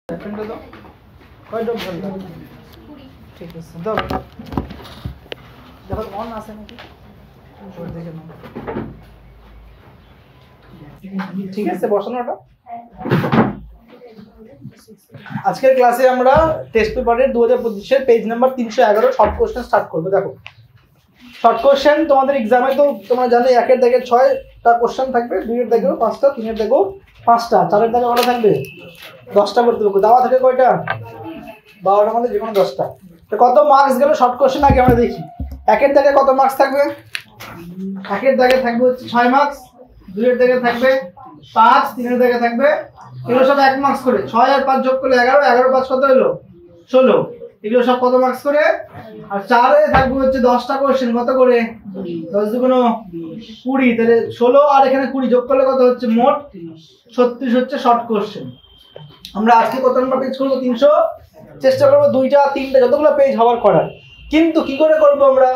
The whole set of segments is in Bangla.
ঠিক আছে দাও দেখো অন আছে নাকি দেখে নাও ঠিক আছে বসানোটা আজকের ক্লাসে আমরা টেস্ট পেপারের 2025 এর page number 311 short question start করব। দেখো শর্ট কোশ্চেন তোমাদের এক্সামে তো তোমরা জানো 1 এর দাগে 6টা কোশ্চেন থাকবে, 2 এর দাগেও 5টা, 3 এর দাগেও 5টা, 4 এর দাগে কটা থাকবে 10টা করতে হবে। দাওয়া থাকে কয়টা 12টার মধ্যে যে কোনো 10টা। তো কত মার্কস গেল শর্ট কোশ্চেন আগে আমরা দেখি। 1 এর দাগে কত মার্কস থাকবে? 1 এর দাগে থাকবে হচ্ছে 6 মার্কস, 2 এর দাগে থাকবে 5, 3 এর দাগে থাকবে এগুলো সব 1 মার্কস করে। 6 আর 5 যোগ করলে 11, 11 5 কত হলো 16। এগুলো সব কত মার্কস করে? আর 4 এ থাকবে হচ্ছে 10টা কোশ্চেন কত করে 10 দুগুণ 20, তাহলে 16 আর এখানে 20 যোগ করলে কত হচ্ছে মোট 36 হচ্ছে শর্ট কোশ্চেন। আমরা আজকে কত নম্বর পেজ করব? 300। চেষ্টা করব 2টা 3টা যতগুলো পেজ হওয়ার করার, কিন্তু কি করে করব আমরা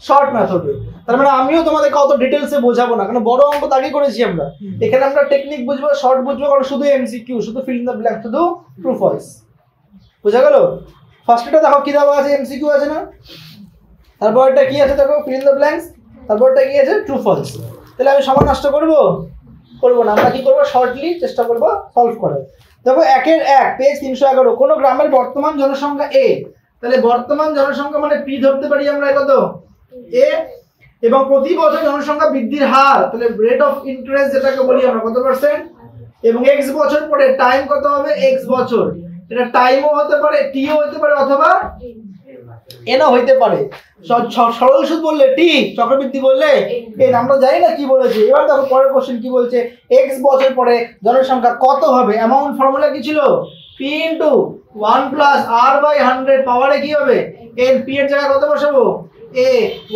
শর্ট মেথডে। তার মানে আমিও তোমাদেরকে অত ডিটেইলসে বোঝাবো না, কারণ বড় অঙ্ক তো আগে করেছি আমরা। এখানে আমরা টেকনিক বুঝবো, শর্ট বুঝবো, কারণ শুধু এমসিকিউ, শুধু ফিল ইন দ্য ব্ল্যাঙ্ক, শুধু ট্রু ফলস। বুঝা গেল? ফার্স্টটা দেখো কি দেওয়া আছে, এমসিকিউ আছে না, তারপরটা কি আছে দেখো ফিল ইন দ্য ব্ল্যাঙ্কস, তারপরটা কি আছে ট্রু ফলস। তাহলে আমি সময় নষ্ট করব না, আমরা কি করব শর্টলি চেষ্টা করব সলভ করার। দেখো 1 এর 1 পেজ 311 কোন গ্রামের বর্তমান জনসংখ্যা a, তাহলে বর্তমান জনসংখ্যা মানে p ধরতে পারি আমরা কত a, এবং প্রতি বছর জনসংখ্যা বৃদ্ধির হার, তাহলে রেট অফ ইন্টারেস্ট যেটাকে বলি আমরা কত %, এবং x বছর পরে টাইম কত হবে x বছর। এটা টাইমও হতে পারে, টিও হতে পারে, অথবা এনও হইতে পারে। সরল সুদ বললে টি, চক্রবৃদ্ধি বললে এন। আমরা জানি না কি বলেছে। এবার দেখো পরের কোশ্চেন কি বলছে, x বছর পরে জনসংখ্যা কত হবে। অ্যামাউন্ট ফর্মুলা কি ছিল? p * 1 + r/100 পাওয়ারে কি হবে n। p এর জায়গায় কত বসাবো a,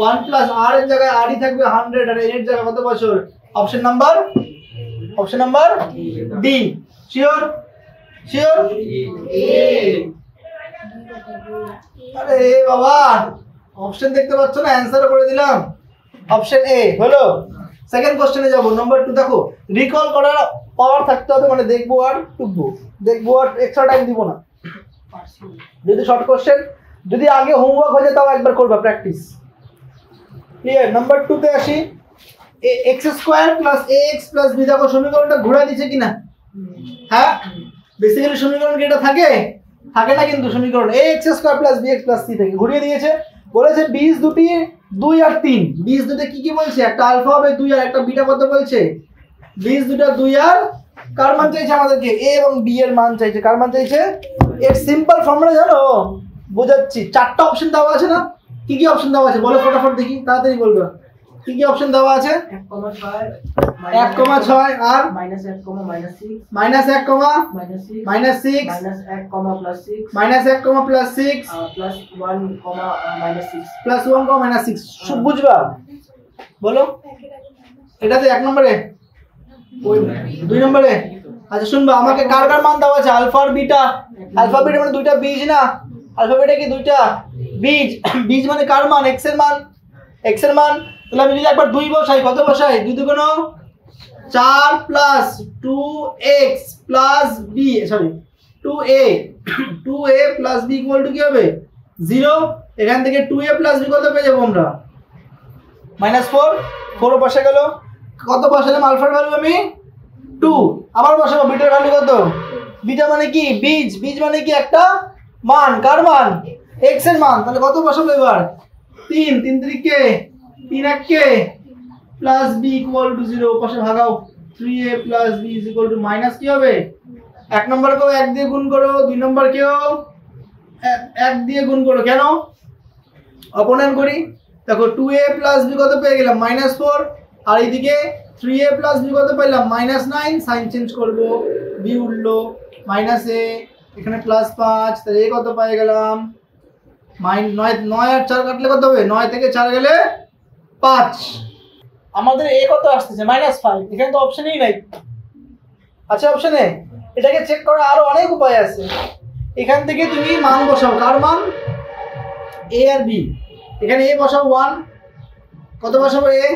1 + r এর জায়গায় r ই থাকবে 100, আর n এর জায়গায় কত বছর? Option number D. শিওর আরে বাবা অপশন দেখতে পাচ্ছ না, অ্যানসারও করে দিলাম। অপশন এ হলো। সেকেন্ড কোশ্চেনে যাব, নাম্বার 2। দেখো রিকল করার পাওয়ার থাকতে হবে, মানে দেখবো আর টুকবো, দেখবো আর এক্সট্রা টাইম দিব না। যদি শর্ট কোশ্চেন যদি আগে হোমওয়ার্ক হয়ে যায় তাও একবার করবা প্র্যাকটিস। ক্লিয়ার? নাম্বার 2 তে আসি। x² + ax + b, দেখো সমীকরণটা ঘোরা দিয়েছে কিনা? হ্যাঁ, বেসিক্যালি সমীকরণ কি এটা থাকে না, কিন্তু সমীকরণ ax² + bx + c থেকে ঘুরিয়ে দিয়েছে। বলেছে বীজ দুটি 2 আর 3, বীজ দুটো কি বলছে? একটা আলফা হবে 2 আর একটা বিটা কত বলছে? বীজ দুটো 2 আর কার মান চাইছে আমাদেরকে? a এবং b এর মান চাইছে। কার মান চাইছে? এর সিম্পল ফর্মুলা জানো? বোঝাচ্ছি। 4টা অপশন দেওয়া আছে না? কি অপশন দেওয়া আছে বলো ফটাফট দেখি, তাড়াতাড়ি বলবে। কি অপশন দেওয়া আছে? 1,6 আর -1, -6 -1, -6 -6 -1, +6 +1, -6 সব বুঝবা? বলো এটাতে 1 নম্বরে, 2 নম্বরে। আচ্ছা শুনবা, আমাকে কার মান দেওয়া আছে? আলফা আর বিটা। আলফা বিটা মানে দুইটা বীজ না, আলফা বিটা কি দুইটা বীজ। বীজ মানে কার মান? x এর মান। তাহলে আমি যদি একবার 2 বসাই, কত বসাই? 2 দুগুণ 4 + 2x + b, sorry 2a + b = কি হবে 0। এখান থেকে 2a + b কত পেয়ে যাবো আমরা? -4। 4 বসে গেল। কত বসালাম? আলফার ভ্যালু আমি 2, আবার বসাবো বিটার ভ্যালু কত? বিটা মানে কি বীজ মানে কি একটা মান। কার মান? x এর মান। তাহলে কত বসাবো এবার? 3 3 কে 3 1 কে + b = 0। পাশে ভাগাও। 3a + b - কি হবে? 1 নম্বরকেও 1 দিয়ে গুণ করো, 2 নম্বরকেও 1 দিয়ে গুণ করো। কেন? অপনয়ন করি। দেখো 2a + b কত পেয়ে গেলাম? -4, আর এইদিকে 3a + b কত পেলাম? -9। সাইন চেঞ্জ করব, b উঠলো -a, এখানে +5, তাহলে a কত পেয়ে গেলাম? 9 আর 4 কাটলে কত হবে? 9 থেকে 4 গেলে 5। আমাদের a কত আসছে? -5। এখানে তো অপশনই নাই। আচ্ছা অপশনে এটাকে চেক করার আরো অনেক উপায় আছে। এখান থেকে তুমি মান বসাও। কার মান? a R b। এখানে a বসাও 1, কত বসাবো? a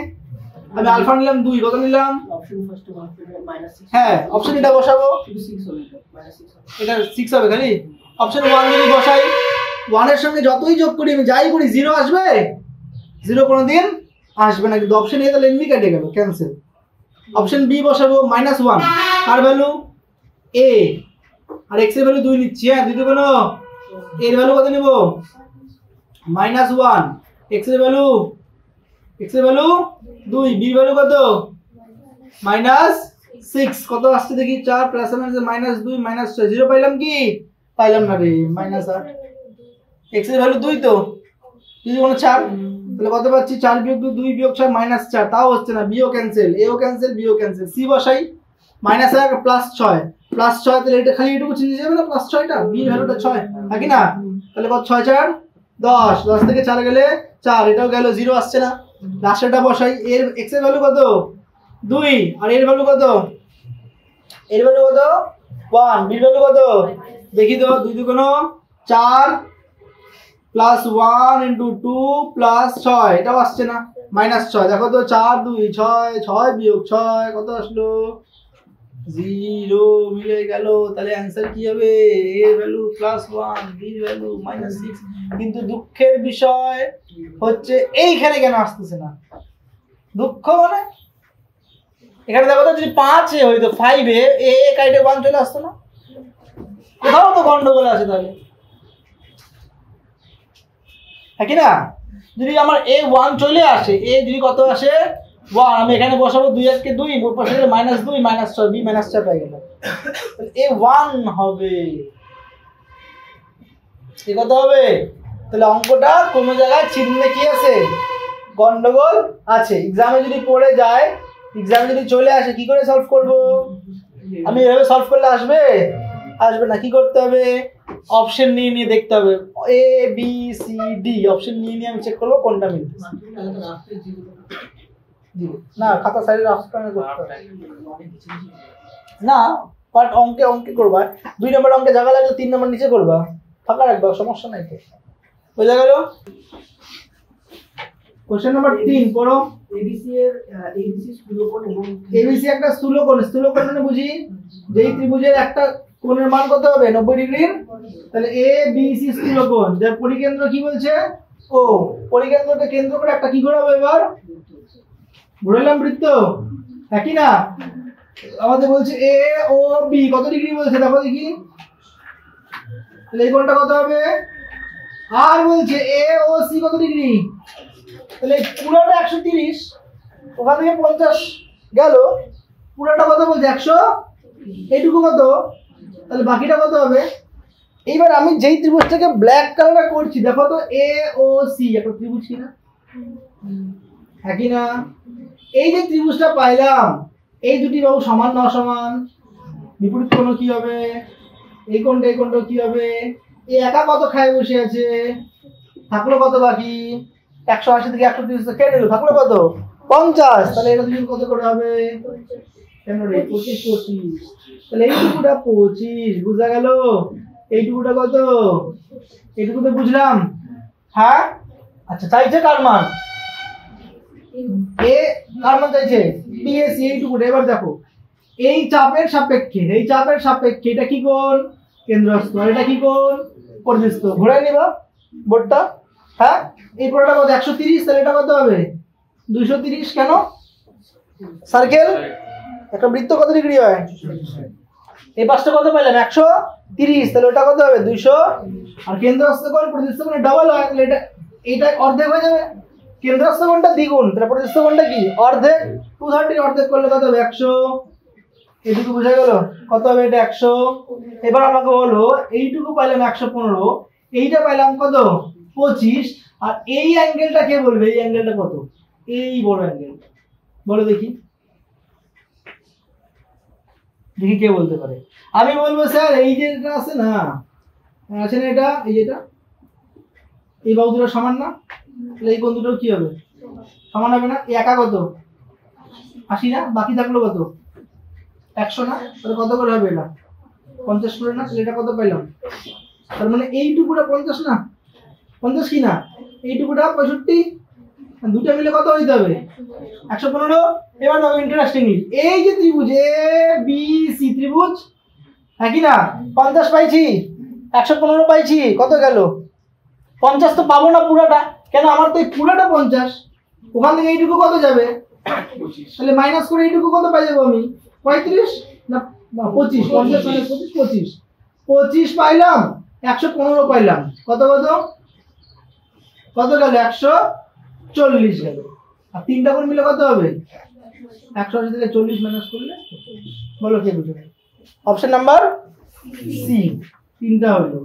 আমি আলফা নিলাম 2, কত নিলাম? Option first -6। হ্যাঁ, অপশন এটা বসাবো, শুধু 6 হবে, -6 হবে। এটা 6 হবে খালি। অপশন 1 যদি বসাই, 1 এর সঙ্গে যতই যোগ করি আমি যাই করি 0 আসবে? 0 কোনোদিন আসবে না, কিন্তু অপশন এ তাহলে এমনি কেটে গেল, ক্যান্সেল। অপশন বি বসাবো, -1, কার ভ্যালু? a, আর x এর ভ্যালু 2 নিচ্ছি। হ্যাঁ, 2 কোনো a এর ভ্যালু কত নিব? -1, x এর ভ্যালু 2, b এর ভ্যালু কত? -6, কত আসছে দেখি? 4 প্লাস -2 -6, 0 পাইলাম কি? পাইলাম না রে, -8। x এর ভ্যালু 2 তো, যদি কোনো 4, তাহলে কত পাচ্ছি? 4 - 2 2 - 6 -4, তাও হচ্ছে না, b ও ক্যান্সেল, a ও ক্যান্সেল, b ও ক্যান্সেল। c বসাই, -1 +6, তাহলে এটা খালি এটুকু চেঞ্জ যাবে না, +6টা, b এর ভ্যালুটা 6, নাকি না? তাহলে কত? 6 4 10, 10 থেকে 4 গেলে 4, এটাও গেল, 0 আসছে না। লাস্টেরটা বসাই, এর x এর ভ্যালু কত? 2, আর এর ভ্যালু কত? এর ভ্যালু কত? 1, b এর ভ্যালু কত? দেখি তো, 2 2 কোনো 4 +1 × 2 + 6, এটাও আসছে না, -6। দেখো তো, 4 2 6, 6 - 6 কত আসলো? 0 মিলে গেল। তাহলে অ্যানসার কি হবে? a এর ভ্যালু +1, b এর ভ্যালু -6। কিন্তু দুঃখের বিষয় হচ্ছে এইখানে কেন আসতেছে না? দুঃখ মানে এখানে দেখো তো, যদি 5 এ হইতো 5 এ a কাইটে 1 চলে আসতো না? কোথাও তো গন্ডগোল আছে তাহলে, হ্যাঁ কি না? যদি আমার a1 চলে আসে, a যদি কত আসে? 1, আমি এখানে বসাবো 2 1 কে 2, মোট পাশে -2 -6, b -4 পাই গেল। তাহলে a1 হবে, কি কত হবে? তাহলে অঙ্কটা কোন জায়গায় চিহ্নে কি আছে? গন্ডগোল আছে। এক্সামে যদি পড়ে যায়, এক্সামে যদি চলে আসে, কি করে সলভ করব? আমি এভাবে সলভ করলে আসবে? আসবে না। কি করতে হবে? অপশন নিয়ে নিয়ে দেখতে হবে, a b c d option নিয়ে নিয়ে আমি চেক করব কোনটা মিলছে। না, খাতা সাইডে রাফ করতে হবে না, বাট অঙ্কে করবা। 2 নম্বর অঙ্কে জায়গা লাগলে 3 নম্বর নিচে করবা, ফাঁকা রাখবা, সমস্যা নাই তো। বোঝা গেল? কোশ্চেন নাম্বার 3 পড়ো। এবিসি এর এবিসি স্থূলকোণ এবং এবিসি একটা স্থূলকোণ, স্থূলকোণ মানে বুঝি যেই ত্রিভুজের একটা কোণের মান কত হবে? 90 ডিগ্রির। তাহলে এ বি সি স্থূলকোণ, যার পরিকেন্দ্র কি বলছে? ও। পরিকেন্দ্রকে কেন্দ্র করে একটা কি ঘোরাবো এবার? ঘোরালাম বৃত্ত, একই না? আমাদের বলছে এ ও বি কত ডিগ্রি বলছে, দেখো দেখি। তাহলে এই কোণটা কত হবে? আর বলছে এ ও সি কত ডিগ্রি? তাহলে পুরোটা 130, ওখান থেকে 50 গেল, পুরোটা কত বলছে? 100, এইটুকু কত? তাহলে বাকিটা কত হবে? এইবার আমি যেই ত্রিভুজটাকে ব্ল্যাক কালার করছি, দেখো তো এ ও সি একটা ত্রিভুজ কিনা? একই না? এই যে ত্রিভুজটা পাইলাম, এই দুটি বাহু সমান না অসমান? বিপরীত কোণ কি হবে? এই কোণটা কি হবে? এই একা কত খায় বসে আছে, থাকলো কত বাকি? 180 থেকে 130 কেটে দিল, থাকলো কত? 50। তাহলে এটা দুটো কত করে হবে? কেন রে? 25 25। তাহলে এইটুকুটা 25, বুঝা গেল? এইটুকুটা কত? এইটুকু তো বুঝলাম, হ্যাঁ? আচ্ছা, চাইছে কার মান? এ কার মান চাইছে? বিএসি, এইটুকুটা। এবার দেখো, এই চাপের সাপেক্ষে এটা কি কোণ? কেন্দ্রস্থ। আর এটা কি কোণ? পরিস্থ। ঘোরায় নিবা বোর্ডটা, হ্যাঁ? এই পুরোটা কত? 130, তাহলে এটা কত হবে? 230। কেন? সার্কেল একটা বৃত্ত কত ডিগ্রি হয়? এই পাশটা কত পাইলাম? 130, তাহলে ওটা কত হবে? 200। আর কেন্দ্রস্থ কোণ পরিস্থ কোণে ডাবল হয়, তাহলে এটা অর্ধেক হয়ে যাবে। কেন্দ্রস্থ কোণটা দ্বিগুণ, তাহলে পরিস্থ কোণটা কি? অর্ধেক। 230 অর্ধেক করলে কত হবে? 100। এইটুকু বুঝা গেল? কত হবে? এটা 100। এবার আমাকে বলো, এইটুকু পাইলাম 115, এইটা পাইলাম কত? 25। আর এই অ্যাঙ্গেলটা কে বলবে? এই অ্যাঙ্গেলটা কত? এই বড় অ্যাঙ্গেল, বলো দেখি কে বলতে পারে? আমি বলবো স্যার এই যে এটা আছে না, আছে না এটা, এই যেটা, এই বাহু দুটো সমান না? তাহলে এই কোণ দুটো কি হবে? সমান হবে না? এই একা কত? 80 না? বাকি থাকলো কত? 100 না? তাহলে কত করে হবে? এটা 50 করে না? তাহলে এটা কত পাইলাম? তার মানে এইটুকুটা 50 না? 50 কি না? এইটুকুটা 65। দুটো মিলে কত হইতে হবে 115। এবার দেখো ইন্টারেস্টিংলি এই যে ত্রিভুজ এ বি সি ত্রিভুজ একই না 50 পাইছি 115 পাইছি কত গেল 50 তো পাবো না পুরোটা কেন আমার তো এই পুরোটা 50 ওখান থেকে এইটুকু কত যাবে তাহলে মাইনাস করে এইটুকু কত পাই যাবো আমি 35 না 25 50 মানে 25 25 পাইলাম 115 পাইলাম কত কত কত গেল 140 গেল আর তিনটা কোণ মিলে কত হবে 180 থেকে 40 মাইনাস করলে বলো কে বুঝবে অপশন নাম্বার সি তিনটা হলো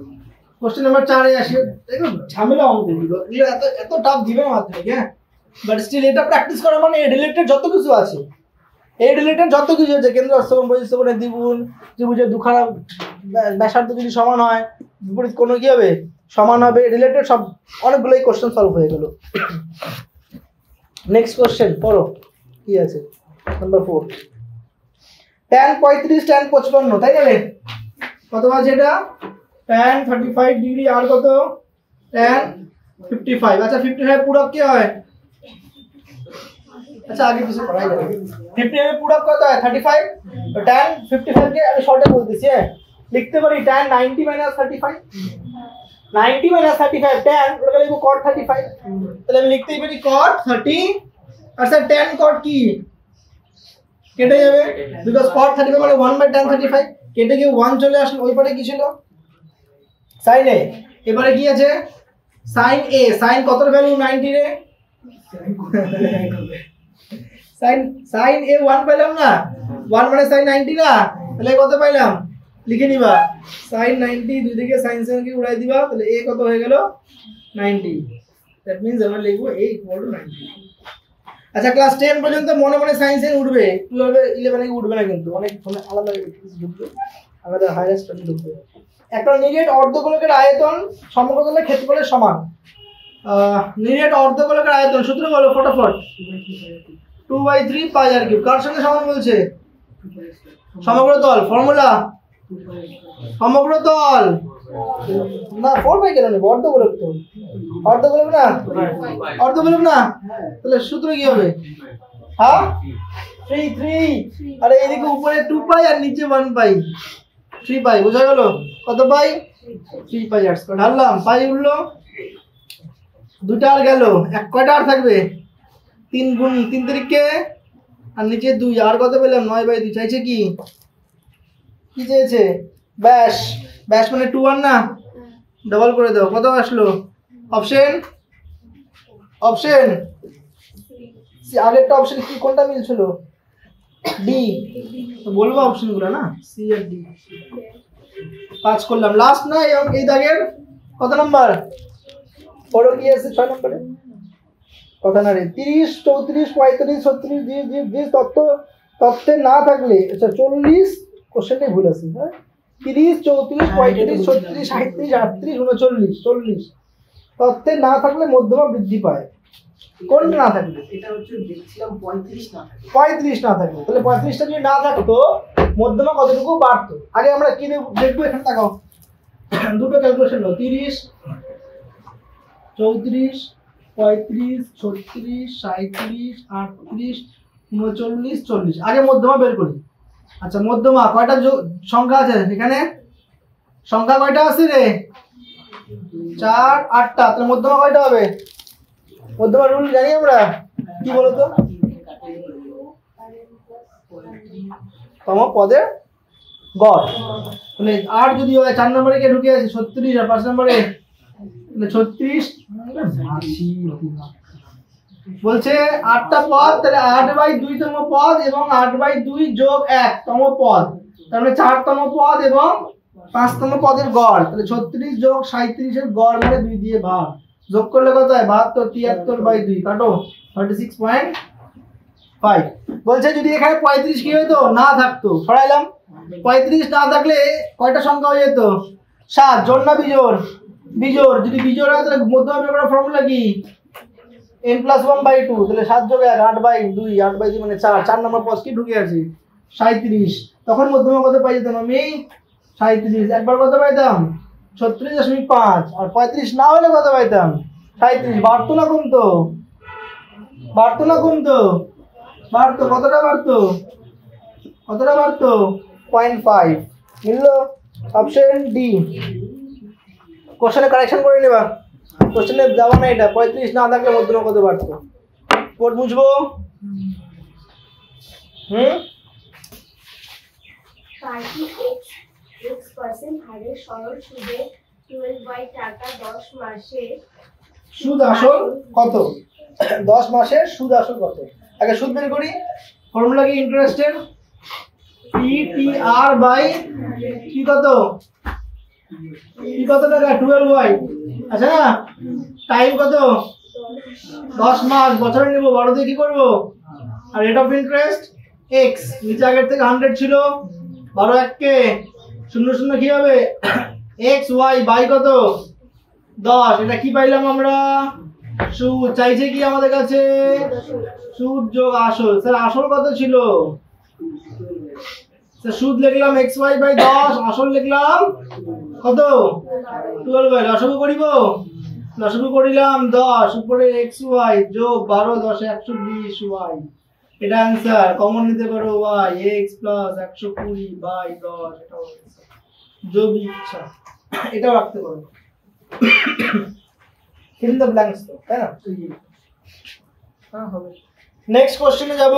কোশ্চেন নাম্বার 4 এ আসি দেখো ঝামেলা অঙ্ক এগুলো এত এত টাফ দিবে না মাধ্যমিক হ্যাঁ বাট স্টিল এটা প্র্যাকটিস করা মানে এই রিলেটেড যত কিছু আছে এই রিলেটেড যত কিছু আছে কেন্দ্র অর্থবণ প্রতিস্থাপনের দ্বিগুণ ত্রিভুজের দুখানা ব্যাসার্ধ যদি সমান হয় বিপরীত কোণ কি হবে সমান হবে রিলেটেড সব অনেকগুলোই কোশ্চেন সলভ হয়ে গেল নেক্সট কোশ্চেন পড়ো কি আছে নাম্বার 4 tan 35 tan 55 তাই না রে কত আছে এটা tan 35 ডিগ্রি আর কত tan 55 আচ্ছা 55 পূরক কি হয় আচ্ছা আগে কিছু পড়াই যাবে 55 এর পূরক কত হয় 35 তো tan 55 কে আমি শর্টে বলে দিছি হ্যাঁ লিখতে পারি tan 90 35 90 35 tan ওটা লিখব cot 35 তাহলে আমি লিখতেই পারি cot 30 আর স্যার tan cot কি কেটে যাবে বিকজ cot 35 মানে 1/tan 35 কেটে গিয়ে 1 চলে আসলো ওই পারে কি ছিল sin a এবারে কি আছে sin a sin কতর ভ্যালু 90 রে sin a 1 পেলাম না 1 মানে sin 90 না তাহলে কত পাইলাম লিখে নিবা sin 90 দুই দিকে sin কে উড়াই দিবা তাহলে a কত হয়ে গেল 90 দ্যাট মিন্স আমরা লিখব a = 90 আচ্ছা ক্লাস 10 পর্যন্ত মনে মনে সাইন সাইন উঠবে 12 11 এ উঠবে না কিন্তু অনেক আলাদা কিছু ঢুকবে আলাদা হায়ার স্টাডি ঢুকবে একটা নিরেট অর্ধগোলকের আয়তন সমগ্রতলের ক্ষেত্রফলের সমান নিরেট অর্ধগোলকের আয়তন সূত্র বলো ফটাফট 2/3 পাই আর কিউব কার সঙ্গে সমান বলছে সমগ্রতল ফর্মুলা সমগ্রতল না 4 পাই কেন নেব অর্ধগোলক তো অর্ধগোলক না অর্ধগোলক না তাহলে সূত্র কি হবে হ্যাঁ 3 আরে এইদিকে উপরে 2 পাই আর নিচে 1 পাই 3 পাই বোঝা গেল কত পাই 3 পাই আর স্কয়ার ঢাললাম পাই উঠলো দুটো আর গেল এক কয়টা আর থাকবে 3 গুণ 3 তারিখে আর নিচে 2 আর কত পেলাম 9/2 চাইছে কি কি চেয়েছে ব্যাস ব্যাস মানে 2 না ডবল করে দাও কত আসলো অপশন অপশন সি আগেরটা অপশন কি কোনটা মিলছিল ডি তো বলবো অপশনগুলো না সি আর ডি 5 করলাম লাস্ট না এই দাগের কত নাম্বার পড়ো কি আছে 6 নম্বরে কত না রে 30 34 35 36 20 তত্ত্বে না থাকলে আচ্ছা 40 কোশ্চেনটাই ভুল আছে হ্যাঁ 30 34 35 36 37 38 39 40 তত্ত্বে না থাকলে মধ্যমা বৃদ্ধি পায় কোনটা না থাকলে এটা হচ্ছে দেখছিলাম 35 না থাকে 35 না থাকলে তাহলে 35টা যদি না থাকতো মধ্যমা কতটুকু বাড়তো আগে আমরা কি দেখবো এখানে তাকাও দুটো ক্যালকুলেশন হলো 30 34 35 36 37 38 39 40 আগে মধ্যমা বের করি আচ্ছা মধ্যমা কয়টা সংখ্যা আছে এখানে সংখ্যা কয়টা আছে রে 4 8টা তাহলে মধ্যমা কয়টা হবে মধ্যমা রুল জানি আমরা কি বলো তো তম পদে গড় মানে 8 যদি হয় 4 নম্বরে কে ঢুকে আছে 36 আর 5 নম্বরে মানে 36 বলছে 8টা পদ তাহলে 8/2 তম পদ এবং 8/2 যোগ 1 তম পদ তার মানে 4 তম পদ এবং 5 তম পদের গড় তাহলে 36 যোগ 37 এর গড় মানে 2 দিয়ে ভাগ যোগ করলে কত হয় 72 73/2 কাটো 36.5 বলছে যদি এখানে 35 কি হতো না থাকতো সরাইলাম 35 না থাকলে কয়টা সংখ্যা হয়ে যেত 7 জোড় না বিজোড় বিজোড় যদি বিজোড় হয় তাহলে মধ্যমা বের করার ফর্মুলা কি n+1/2 তাহলে 7 যোগ 1 8/2 8/2 মানে 4 নম্বর পদ কি ঢুকে আছে 37 তখন মধ্যমা কত পাই যেতাম আমি 37 একবার কত পাইতাম 36.5 আর 35 না হলে কত পাইতাম 37 বাড়তো না কমতো বাড়তো না কমতো? বাড়তো। কতটা বাড়তো? 0.5 মিললো। Option D. কোশ্চেনে কারেকশন করে নেবা, কোশ্চেনে যাওয়া না এটা। 35 না থাকলে মধ্যমা কত বাড়তো? কোড বুঝবো? 30x হারে সরল সুদে 12 টাকা 10 মাসে সুদ আসল কত? 10 মাসের সুদ আসল কত? আগে সুদ বের করি। ফর্মুলা কি ইন্টারেস্টের? PTR বাই কি কত? কি কত টাকা? 12y। আচ্ছা না, টাইম কত? 10 মাস। বছরে নিব, বড় দিয়ে কি করব? আর রেট অফ ইন্টারেস্ট x, নিচে আগের থেকে 100 ছিল, 12 1 শূন্য শূন্য কি হবে? x y বাই কত? 10। এটা কি পাইলাম আমরা? সুদ। চাইছে কি আমাদের কাছে? সুদ যোগ আসল। স্যার আসল কত ছিল? স্যার সুদ লিখলাম xy বাই 10, আসল লিখলাম কত? 12y। লসাগু করিব? লসাগু করিলাম 10, উপরে xy যোগ 12, 10 120y। এটা आंसर। কমন নিতে পারো y, x প্লাস 120 বাই 10। এটা হচ্ছে যোগ ইচ্ছা, এটাও রাখতে পারো। ফিল ইন দ্য ব্ল্যাঙ্কস তো, তাই না? হ্যাঁ হবে। নেক্সট কোশ্চেনে যাব।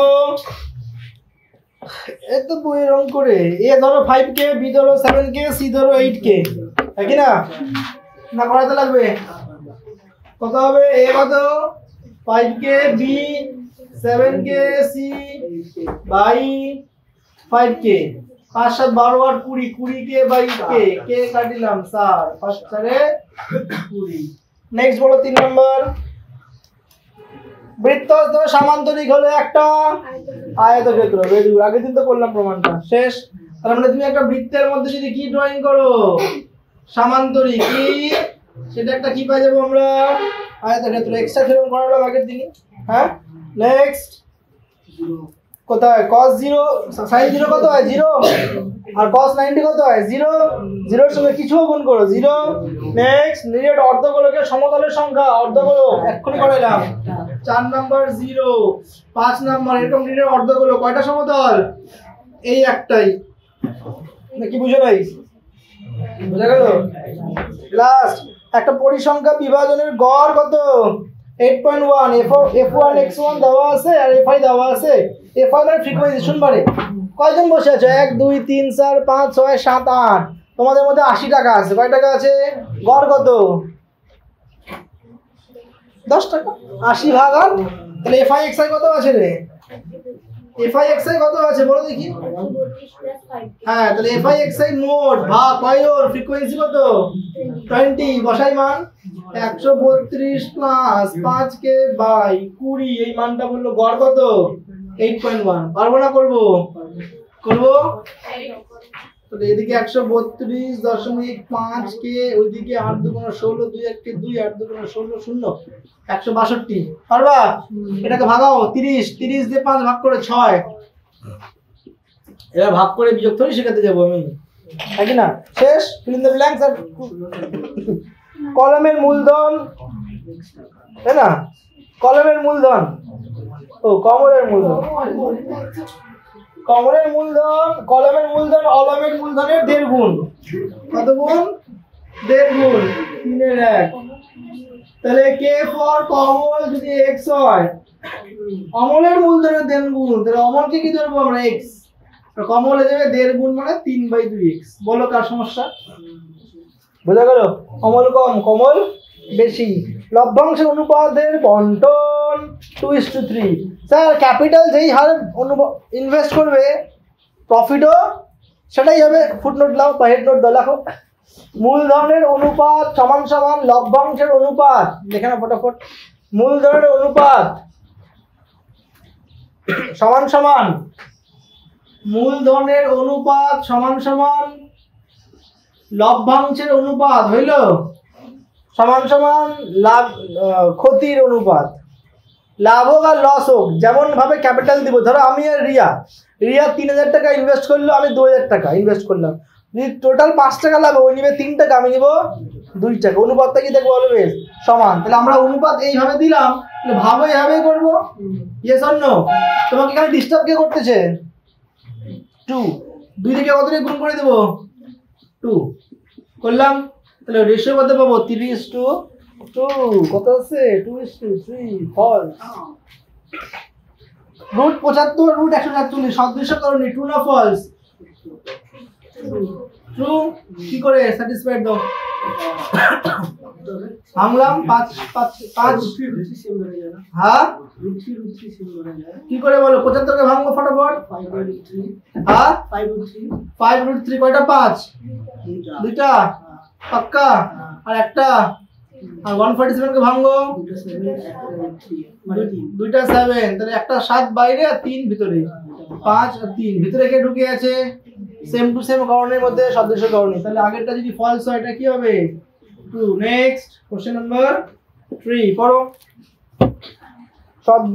এত বই রং করে এ ধরো 5k, বি ধরো 7k, সি ধরো 8k, তাই না? না করাতে লাগবে? কত হবে? এ কত? 5k, B 7k, C by 5k। 5 7 12 আর 20, 20k বাই k কাটিলাম 4, 5 4 20। নেক্সট বলো 3 নাম্বার। বৃত্তস্থ সামান্তরিক হলো একটা আয়তক্ষেত্র। Very good. আগের দিন তো করলাম প্রমাণটা, শেষ। তার মানে তুমি একটা বৃত্তের মধ্যে যদি কি ড্রয়িং করো? সামান্তরিক। কি সেটা একটা কি পাই যাবো আমরা? আয়তক্ষেত্র। এক্সট্রা থিওরেম করালাম আগের দিনই। হ্যাঁ, নেক্সট কোথায়? cos 0 sin 0 কত হয়? 0। আর cos 90 কত হয়? 0। 0 এর সঙ্গে কিছু গুণ করো, 0। নেক্সট নিরেট অর্ধগোলকের সমতলের সংখ্যা, অর্ধগোলক এক্ষুনি করাইলাম। 4 নাম্বার 0। 5 নাম্বার এরকম নিরেট অর্ধগোলক কয়টা সমতল? এই একটাই। নাকি বুঝো নাই? বুঝা গেল? লাস্ট একটা পরিসংখ্যা বিভাজনের গড় কত? 8.1। f1 x1 দেওয়া আছে আর fi দেওয়া আছে। fi মানে ফ্রিকোয়েন্সি শুনবারে। কয়জন বসে আছে? 1 2 3 4 5 6 7 8। তোমাদের মধ্যে 80 টাকা আছে। কয় টাকা আছে? গড় কত? 10 টাকা। 80 ভাগ 8, তাহলে fi xi কত আছে রে? fi xi কত আছে বলো দেখি। হ্যাঁ, তাহলে fi xi মোট ভাগ কয়জন? ফ্রিকোয়েন্সি কত? 20। বসাই মান 132 প্লাস 5k বাই 20। এই মানটা বললো গড় কত? 8.1। পারবো না করবো? করবো। তাহলে এদিকে 132.5k, ওইদিকে 8 2 16, 2 1 2, 8 2 16 0, 162। পারবা? এটাকে ভাগাও 30, 30 দিয়ে 5 ভাগ করে 6। এবার ভাগ করে বিয়োগ করে শেখাতে যাবো আমি, তাই না? শেষ। Fill in the blanks. আর কলমের মূলধন, তাই না? কলমের মূলধন, ও কমলের মূলধন। কমলের মূলধন, কলমের মূলধন অলমের মূলধনের 1.5 গুণ। কত গুণ? 1.5 গুণ। 3 এর 1। তাহলে k ফর কমল যদি x হয়, অমলের মূলধনের 1.5 গুণ, তাহলে অমলকে কি ধরবো আমরা? x। আর কমল হয়ে যাবে 1.5 গুণ মানে 3/2x। বলো কার সমস্যা? বোঝা গেল? অমল কম, কমল বেশি। লভ্যাংশের অনুপাতের বন্টন 2:3। স্যার ক্যাপিটাল যেই হারে ইনভেস্ট করবে প্রফিটও সেটাই হবে। ফুটনোট দাও বা হেড নোট দাও, লেখো মূলধনের অনুপাত সমান সমান লভ্যাংশের অনুপাত। দেখে না ফটাফট। মূলধনের অনুপাত সমান সমান, মূলধনের অনুপাত সমান সমান লভ্যাংশের অনুপাত হইল সমান সমান লাভ ক্ষতির অনুপাত। লাভ হোক আর লস হোক, যেমন ভাবে ক্যাপিটাল দিব। ধরো আমি আর রিয়া 3000 টাকা ইনভেস্ট করলো, আমি 2000 টাকা ইনভেস্ট করলাম। যদি টোটাল 5 টাকা লাভ, ওই নিবে 3 টাকা, আমি নিব 2 টাকা। অনুপাতটা কি দেখবো অলওয়েজ সমান, তাহলে আমরা অনুপাত এইভাবে দিলাম, তাহলে ভাগও এইভাবেই করবো। Yes or no? তোমাকে এখানে ডিস্টার্ব কে করতেছে? 2। 2 থেকে কত দিয়ে গুণ করে দেবো? 2 করলাম, তাহলে রেশিও কত পাবো? 3:2। কত আছে? 2:3। ফলস। রুট 75 রুট 147 সদৃশ্য করণী, ট্রু না ফলস? ট্রু। কি করে স্যাটিসফাইড দাও? ভাঙলাম 5 হ্যাঁ কি করে বলো? 75 কে ভাঙবো ফটাফট। হ্যাঁ 5√3 কয়টা? 5 দুইটা পাক্কা, আর একটা, আর 147 কে ভাঙবো দুইটা 7, তাহলে একটা 7 বাইরে আর 3 ভিতরে, 5 আর 3 ভিতরে কে ঢুকে আছে? সেম টু সেম কারণের মধ্যে সদৃশ্য কারণী, তাহলে আগেরটা যদি ফলস হয় এটা কি হবে? ট্রু। নেক্সট কোশ্চেন নাম্বার 3 পড়ো।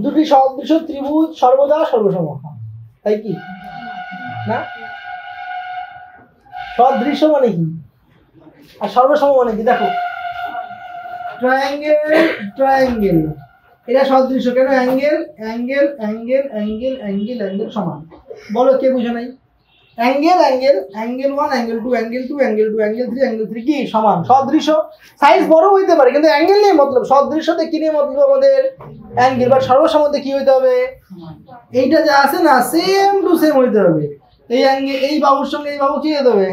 দুটি সদৃশ্য ত্রিভুজ সর্বদা সর্বসম, তাই কি না? সদৃশ্য মানে কি আর সর্বসম মানে কি? দেখো ট্রায়াঙ্গেল ট্রায়াঙ্গেল এটা সদৃশ্য কেন? Angle angle angle angle angle angle সমান। বলো কে বুঝে নাই? Angle angle angle 1 angle 2 angle 2 angle 2 angle 3 angle 3 কি সমান? সদৃশ্য। সাইজ বড় হইতে পারে কিন্তু অ্যাঙ্গেল নিয়ে মতলব, সদৃশ্যতে কি নিয়ে মতলব আমাদের? অ্যাঙ্গেল। বা সর্বসমতে কি হইতে হবে? এইটা যা আছে না সেম টু সেম হইতে হবে। এই অ্যাঙ্গেল এই বাহুর সঙ্গে এই বাহু কি হতে হবে?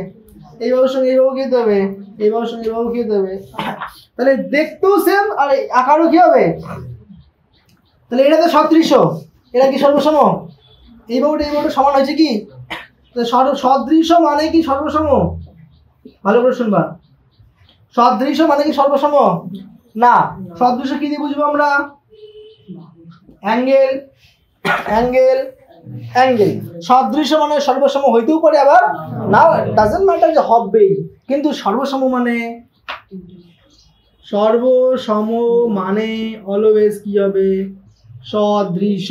এই বাহুর সঙ্গে এই বাহু কি হতে হবে? এই বাহুর সঙ্গে এই বাহু কি হতে হবে? তাহলে দেখতেও সেম আর আকারও কি হবে? তাহলে এটা তো সদৃশ্য, এটা কি সর্বসম? এই বাহুটা সমান হয়েছে কি? সদৃশ্য মানে কি সর্বসম? ভালো করে শুনবা। সদৃশ্য মানে কি সর্বসম? না। সদৃশ্য কি দিয়ে বুঝবো আমরা? Angle angle angle. সদৃশ্য মানে সর্বসম হইতেও পারে, আবার না, ডাজন্ট ম্যাটার যে হবেই, কিন্তু সর্বসম মানে অলওয়েজ কি হবে? সদৃশ্য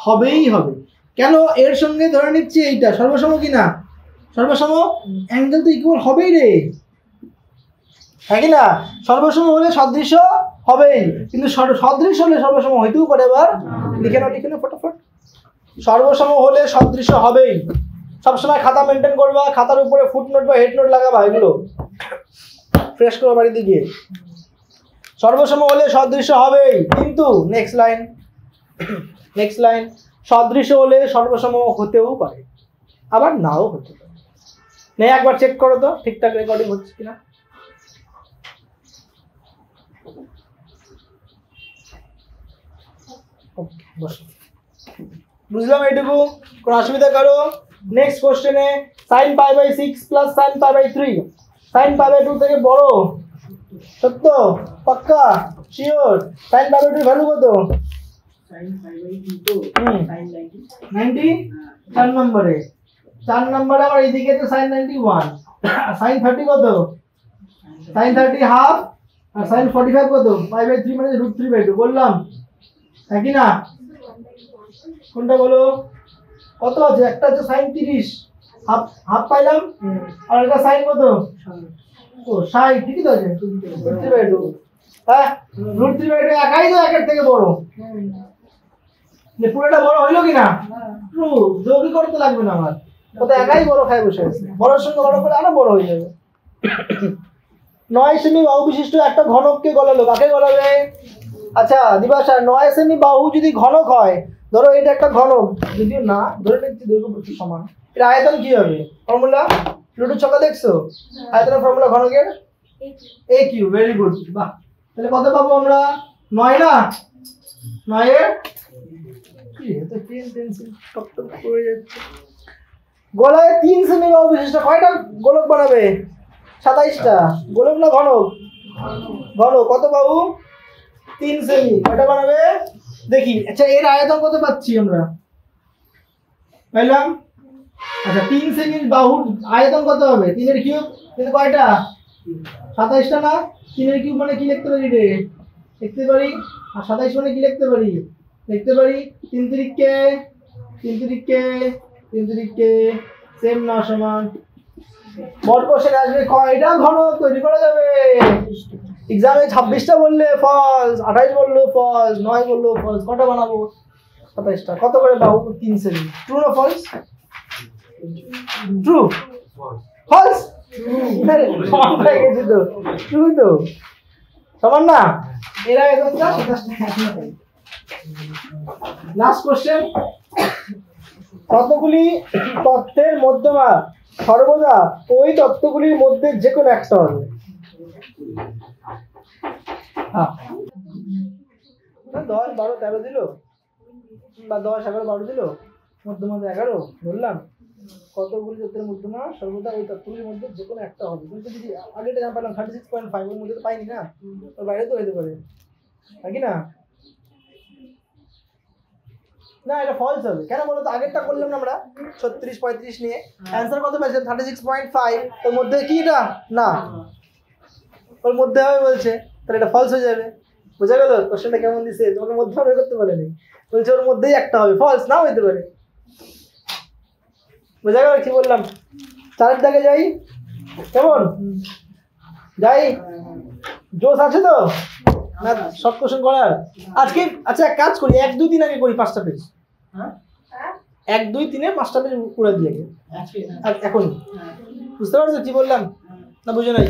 হবেই হবে। কেন? এর সঙ্গে ধরে নিচ্ছি এইটা সর্বসম কি না? সর্বসম। অ্যাঙ্গেল তো ইকুয়াল হবেই রে, হ্যাঁ কি না? সর্বসম হলে সদৃশ্য হবেই, কিন্তু সদৃশ্য হলে সর্বসম হইতেও পারে। আবার লিখে নাও ফটাফট। সর্বসম হলে সদৃশ্য হবেই। সবসময় খাতা মেনটেন করবা, খাতার উপরে ফুটনোট বা হেড নোট লাগাবা, এগুলো ফ্রেশ করবা বাড়িতে গিয়ে। সর্বসম হলে সদৃশ্য হবেই, কিন্তু নেক্সট লাইন সদৃশ্য হলে সর্বসম হতেও পারে, আবার নাও হতে পারে। নেই একবার চেক করো তো ঠিকঠাক রেকর্ডিং হচ্ছে কিনা। বুঝলাম এইটুকু, কোনো অসুবিধা করো? নেক্সট কোশ্চেনে sin π/6 প্লাস sin π/3, sin π/2 থেকে বড়, সত্য পাক্কা শিওর? sin π/2 ভ্যালু কত? 90। 4 নম্বরে আমার এইদিকে তো sin 91, sin 30 কত? sin 30 হাফ, আর sin 45 কত? π/3 মানে √3/2 বললাম, হ্যাঁ কি না? কোনটা বলো? কত আছে? একটা আছে sin 30 হাফ পাইলাম, আর একটা sin কত? ও 60, ঠিকই তো আছে √3/2। হ্যাঁ √3/2 একাই তো একের থেকে বড়, পুরোটা বড় হইলো কিনা? ট্রু। যোগই করতে লাগবে না আমার, কত একাই বড় খায় বসে আছে, বড়র সঙ্গে বড় করে আরো বড় হয়ে যাবে। 9 সেমি বাহু বিশিষ্ট একটা ঘনককে গলালো, কাকে গলাবে? আচ্ছা দিবাশা, 9 সেমি বাহু যদি ঘনক হয়, ধরো এটা একটা ঘনক, যদিও না ধরে নিচ্ছি দৈর্ঘ্য প্রস্থ সমান, এর আয়তন কি হবে? ফর্মুলা লুডু ছকা দেখছো? আয়তনের ফর্মুলা ঘনকের a কিউ। ভেরি গুড, বাহ। তাহলে কত পাবো আমরা? 9 না? 9 এর কি এত পেন্সিল টপ টপ করে যাচ্ছে। গোলায় 3 সেমি বাহু বিশিষ্ট কয়টা গোলক বানাবে? 27টা। গোলক না ঘনক? ঘনক। কত বাহু? 3 সেমি। কয়টা বানাবে দেখি? আচ্ছা এর আয়তন কত পাচ্ছি আমরা? পাইলাম। আচ্ছা 3 সেমি বাহুর আয়তন কত হবে? 3 এর কিউব। কিন্তু কয়টা? 27টা না? 3 এর কিউব মানে কি লিখতে পারি রে? লিখতে পারি। আর 27 মানে কি লিখতে পারি? লিখতে পারি 3 তিরিকে সেম না সমান মোট কোশ্চেন আসবে কয়টা ঘন তৈরি করা যাবে? এক্সামে 26টা বললে ফলস, 28 বললো ফলস, 9 বললো ফলস, কটা বানাবো? 27টা। কত করে বাবু? 3 সেকেন্ড। ট্রু না ফলস? ট্রু। ফলস? সমান হয়ে গেছে তো। ট্রু তো। সমান না? এরা একদম 27টা। লাস্ট কোশ্চেন, কতগুলি তথ্যের মধ্যমা সর্বদা ওই তথ্যগুলির মধ্যে যে কোনো একটা হবে? 10, 12, 13 দিল বা 10, 11, 12 দিল, মধ্যমা 11 বললাম। কতগুলি তথ্যের মধ্যমা সর্বদা ওই তথ্যগুলির মধ্যে যে কোনো একটা হবে। কিন্তু যদি আগেটা জানা পেলাম 36.5 এর মধ্যে তো পাইনি না, ওর বাইরে তো হইতে পারে নাকি না? না, এটা ফলস হবে। কেন বলো তো? আগেরটা করলাম না আমরা 36, 35 নিয়ে, অ্যান্সার কত পেয়েছিলাম? 36.5। ওর মধ্যে কি এটা না, ওর মধ্যে হবে বলছে, তাহলে এটা ফলস হয়ে যাবে। বুঝা গেল কোশ্চেনটা কেমন দিছে? তোমাকে মধ্যে বের করতে বলেনি, বলছে ওর মধ্যেই একটা হবে, ফলস নাও হইতে পারে। বুঝা গেল কি বললাম? 4 দাগে যাই, কেমন যাই? জোশ আছে তো না শর্ট কোশ্চেন করার আজকে? আচ্ছা, এক কাজ করি, 1, 2, 3 আগে করি 5টা পেজ। 1, 2, 3 5টা পেজ পুরো দিয়ে এখন বুঝতে পারছো কি বললাম না? বুঝো নাই?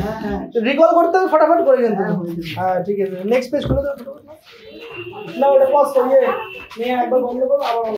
রিকল করতে হবে ফটাফট করে কিন্তু। হ্যাঁ ঠিক আছে, নেক্সট পেজ খুলে দাও না, ওটা পজ করিয়ে নিয়ে একবার বন্ধ করো আবার